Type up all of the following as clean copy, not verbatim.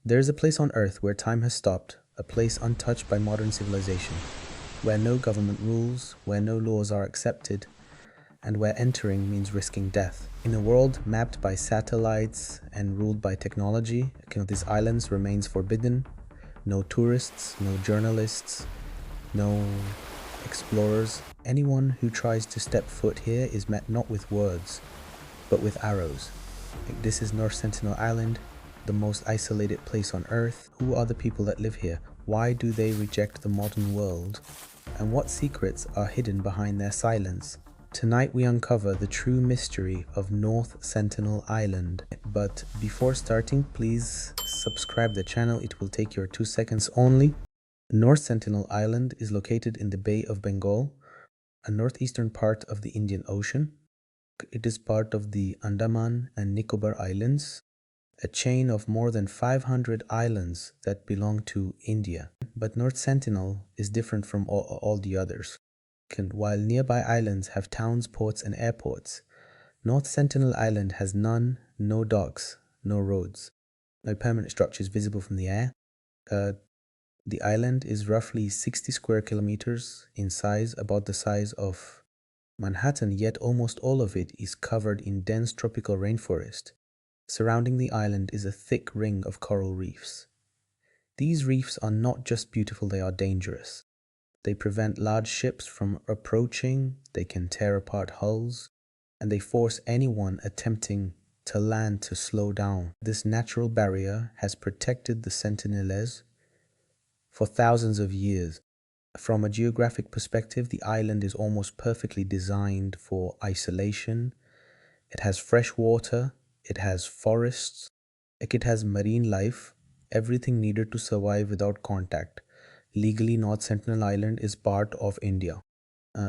There is a place on Earth where time has stopped, a place untouched by modern civilization, where no government rules, where no laws are accepted, and where entering means risking death. In a world mapped by satellites and ruled by technology, this island remains forbidden. No tourists, no journalists, no explorers. Anyone who tries to step foot here is met not with words, but with arrows. This is North Sentinel Island, the most isolated place on Earth. Who are the people that live here? Why do they reject the modern world? And what secrets are hidden behind their silence? Tonight we uncover the true mystery of North Sentinel Island. But before starting, please subscribe the channel. It will take your 2 seconds only. North Sentinel Island is located in the Bay of Bengal, a northeastern part of the Indian Ocean. It is part of the Andaman and Nicobar Islands, a chain of more than 500 islands that belong to India. But North Sentinel is different from all the others. While nearby islands have towns, ports, and airports, North Sentinel Island has none, no docks, no roads, no permanent structures visible from the air. The island is roughly 60 square kilometers in size, about the size of Manhattan, yet almost all of it is covered in dense tropical rainforest. Surrounding the island is a thick ring of coral reefs. These reefs are not just beautiful, they are dangerous. They prevent large ships from approaching, they can tear apart hulls, and they force anyone attempting to land to slow down. This natural barrier has protected the Sentinelese for thousands of years. From a geographic perspective, the island is almost perfectly designed for isolation. It has fresh water, it has forests, it has marine life, everything needed to survive without contact. Legally, North Sentinel Island is part of India,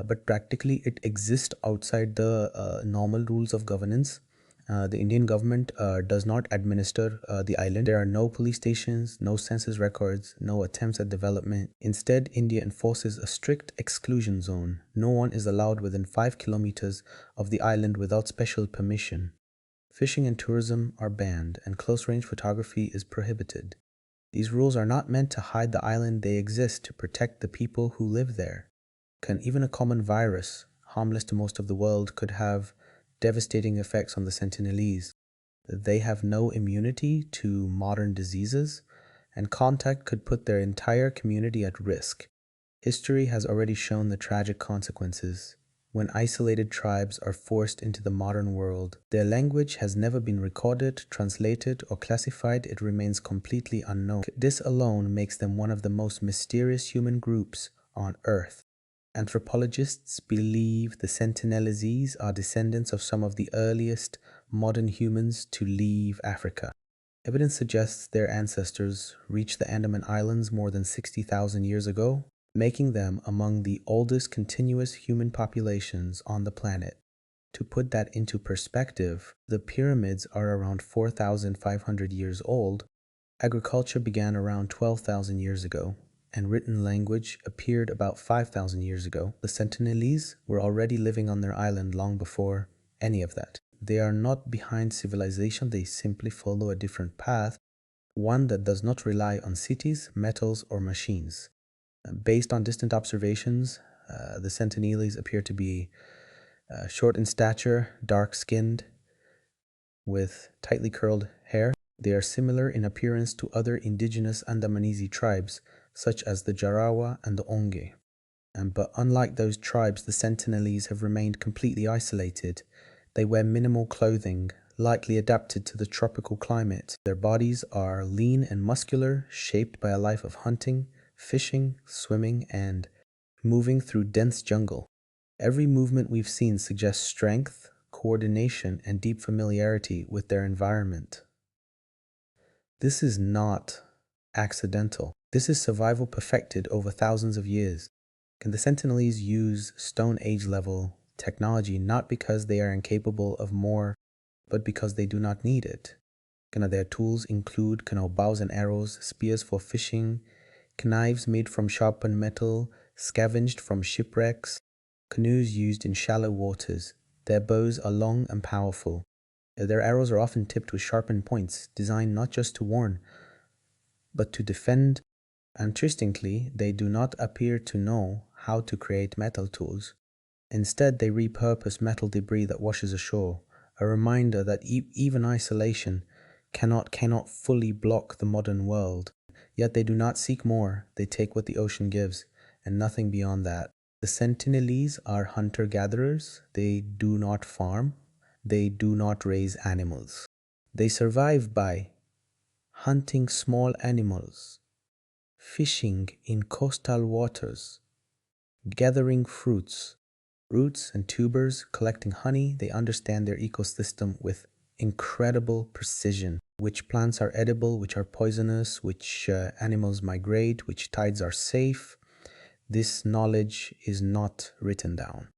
but practically it exists outside the normal rules of governance. The Indian government does not administer the island. There are no police stations, no census records, no attempts at development. Instead, India enforces a strict exclusion zone. No one is allowed within 5 kilometers of the island without special permission. Fishing and tourism are banned, and close-range photography is prohibited. These rules are not meant to hide the island, they exist to protect the people who live there. Even a common virus, harmless to most of the world, could have devastating effects on the Sentinelese. They have no immunity to modern diseases, and contact could put their entire community at risk. History has already shown the tragic consequences. When isolated tribes are forced into the modern world, their language has never been recorded, translated, or classified. It remains completely unknown. This alone makes them one of the most mysterious human groups on Earth. Anthropologists believe the Sentinelese are descendants of some of the earliest modern humans to leave Africa. Evidence suggests their ancestors reached the Andaman Islands more than 60,000 years ago, making them among the oldest continuous human populations on the planet. To put that into perspective, the pyramids are around 4,500 years old. Agriculture began around 12,000 years ago, and written language appeared about 5,000 years ago. The Sentinelese were already living on their island long before any of that. They are not behind civilization, they simply follow a different path, one that does not rely on cities, metals, or machines. Based on distant observations, the Sentinelese appear to be short in stature, dark-skinned, with tightly curled hair. They are similar in appearance to other indigenous Andamanese tribes, such as the Jarawa and the Onge. But unlike those tribes, the Sentinelese have remained completely isolated. They wear minimal clothing, likely adapted to the tropical climate. Their bodies are lean and muscular, shaped by a life of hunting, fishing, swimming, and moving through dense jungle. Every movement we've seen suggests strength, coordination, and deep familiarity with their environment. This is not accidental. This is survival perfected over thousands of years. The Sentinelese use Stone Age level technology not because they are incapable of more, but because they do not need it. Their tools include bows and arrows, spears for fishing, knives made from sharpened metal, scavenged from shipwrecks, canoes used in shallow waters. Their bows are long and powerful. Their arrows are often tipped with sharpened points, designed not just to warn, but to defend. Interestingly, they do not appear to know how to create metal tools. Instead, they repurpose metal debris that washes ashore, a reminder that even isolation cannot fully block the modern world. Yet they do not seek more, they take what the ocean gives, and nothing beyond that. The Sentinelese are hunter-gatherers. They do not farm. They do not raise animals. They survive by hunting small animals, fishing in coastal waters, gathering fruits, roots and tubers, collecting honey. They understand their ecosystem with incredible precision. Which plants are edible, which are poisonous, which animals migrate, which tides are safe. This knowledge is not written down.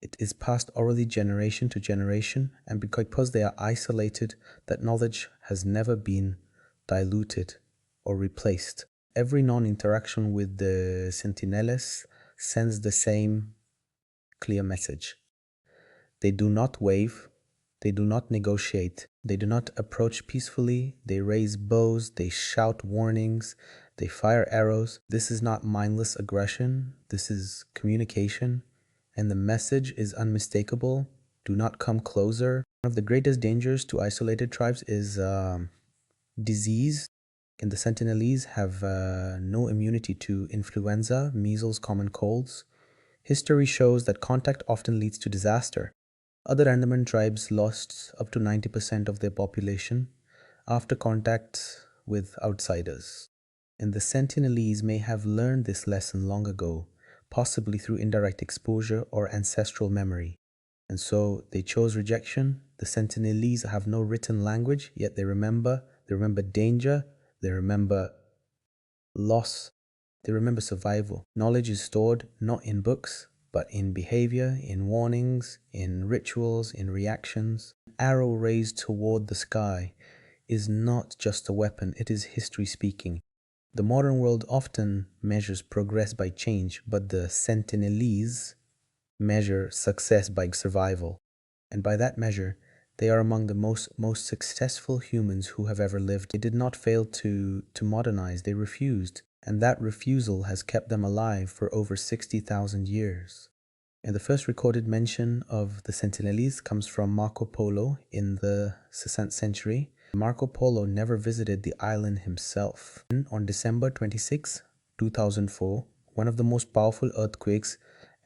It is passed orally generation to generation, and because they are isolated, that knowledge has never been diluted or replaced. Every non-interaction with the Sentinelese sends the same clear message. They do not wave, they do not negotiate, they do not approach peacefully, they raise bows, they shout warnings, they fire arrows. This is not mindless aggression, this is communication, and the message is unmistakable. Do not come closer. One of the greatest dangers to isolated tribes is disease. And the Sentinelese have no immunity to influenza, measles, common colds. History shows that contact often leads to disaster. Other Andaman tribes lost up to 90% of their population after contact with outsiders. And the Sentinelese may have learned this lesson long ago, possibly through indirect exposure or ancestral memory. And so they chose rejection. The Sentinelese have no written language, yet they remember danger, they remember loss, they remember survival. Knowledge is stored not in books, but in behavior, in warnings, in rituals, in reactions. An arrow raised toward the sky is not just a weapon, it is history speaking. The modern world often measures progress by change, but the Sentinelese measure success by survival. And by that measure, they are among the most successful humans who have ever lived. They did not fail to modernize, they refused. And that refusal has kept them alive for over 60,000 years. And the first recorded mention of the Sentinelese comes from Marco Polo in the 6th century. Marco Polo never visited the island himself. On December 26, 2004, one of the most powerful earthquakes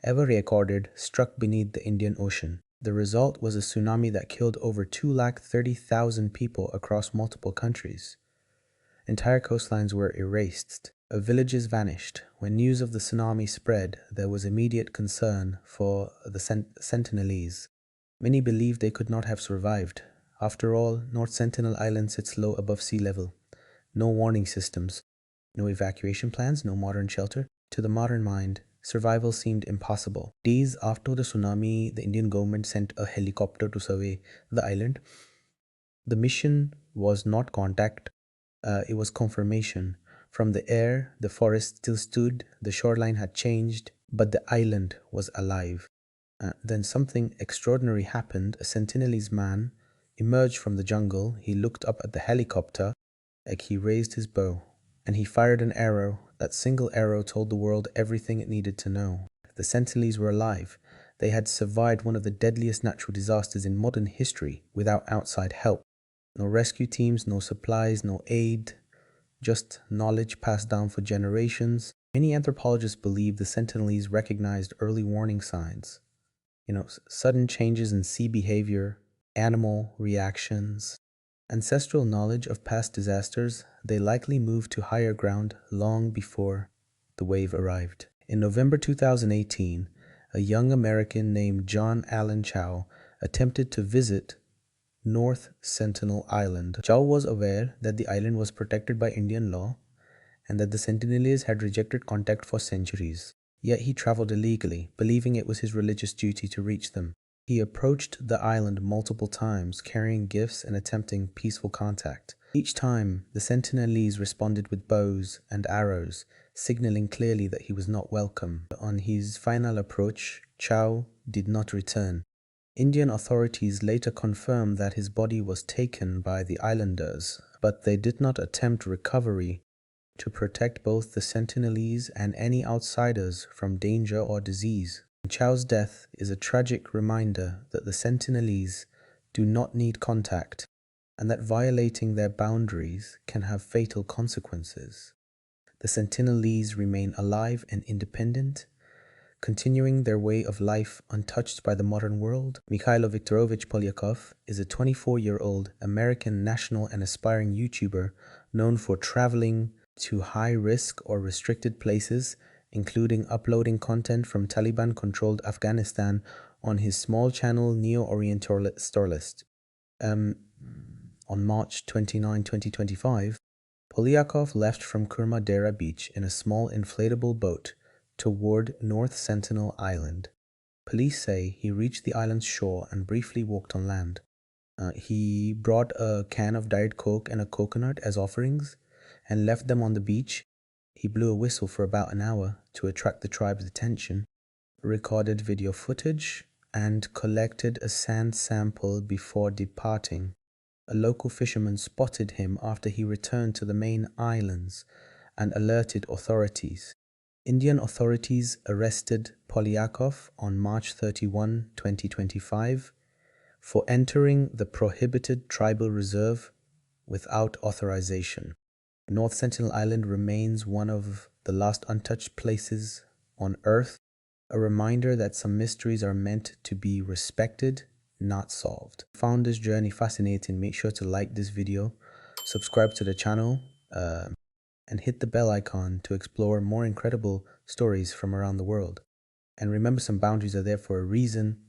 ever recorded struck beneath the Indian Ocean. The result was a tsunami that killed over 230,000 people across multiple countries. Entire coastlines were erased. Villages vanished. When news of the tsunami spread, there was immediate concern for the Sentinelese. Many believed they could not have survived. After all, North Sentinel Island sits low above sea level. No warning systems, no evacuation plans, no modern shelter. To the modern mind, survival seemed impossible. Days after the tsunami, the Indian government sent a helicopter to survey the island. The mission was not contact, it was confirmation. From the air, the forest still stood, the shoreline had changed, but the island was alive. Then something extraordinary happened. A Sentinelese man emerged from the jungle. He looked up at the helicopter, like he raised his bow, and he fired an arrow. That single arrow told the world everything it needed to know. The Sentinelese were alive. They had survived one of the deadliest natural disasters in modern history without outside help. No rescue teams, no supplies, no aid, just knowledge passed down for generations. Many anthropologists believe the Sentinelese recognized early warning signs. Sudden changes in sea behavior, animal reactions, ancestral knowledge of past disasters. They likely moved to higher ground long before the wave arrived. In November 2018, a young American named John Allen Chow attempted to visit North Sentinel Island. Chow was aware that the island was protected by Indian law and that the Sentinelese had rejected contact for centuries. Yet he traveled illegally, believing it was his religious duty to reach them. He approached the island multiple times, carrying gifts and attempting peaceful contact. Each time, the Sentinelese responded with bows and arrows, signaling clearly that he was not welcome. On his final approach, Chow did not return. Indian authorities later confirmed that his body was taken by the islanders, but they did not attempt recovery to protect both the Sentinelese and any outsiders from danger or disease. Chow's death is a tragic reminder that the Sentinelese do not need contact, and that violating their boundaries can have fatal consequences. The Sentinelese remain alive and independent, continuing their way of life untouched by the modern world. Mikhailo Viktorovich Polyakov is a 24-year-old American national and aspiring YouTuber known for traveling to high-risk or restricted places, including uploading content from Taliban-controlled Afghanistan on his small channel Neo-Orientalist. On March 29, 2025, Polyakov left from Kurma Dera beach in a small inflatable boat toward North Sentinel Island. Police say he reached the island's shore and briefly walked on land. He brought a can of Diet Coke and a coconut as offerings and left them on the beach. He blew a whistle for about an hour to attract the tribe's attention, recorded video footage, and collected a sand sample before departing. A local fisherman spotted him after he returned to the main islands and alerted authorities. Indian authorities arrested Polyakov on March 31, 2025, for entering the prohibited tribal reserve without authorization. North Sentinel Island remains one of the last untouched places on Earth, a reminder that some mysteries are meant to be respected, not solved. Found this journey fascinating? Make sure to like this video, subscribe to the channel, and hit the bell icon to explore more incredible stories from around the world. And remember, some boundaries are there for a reason.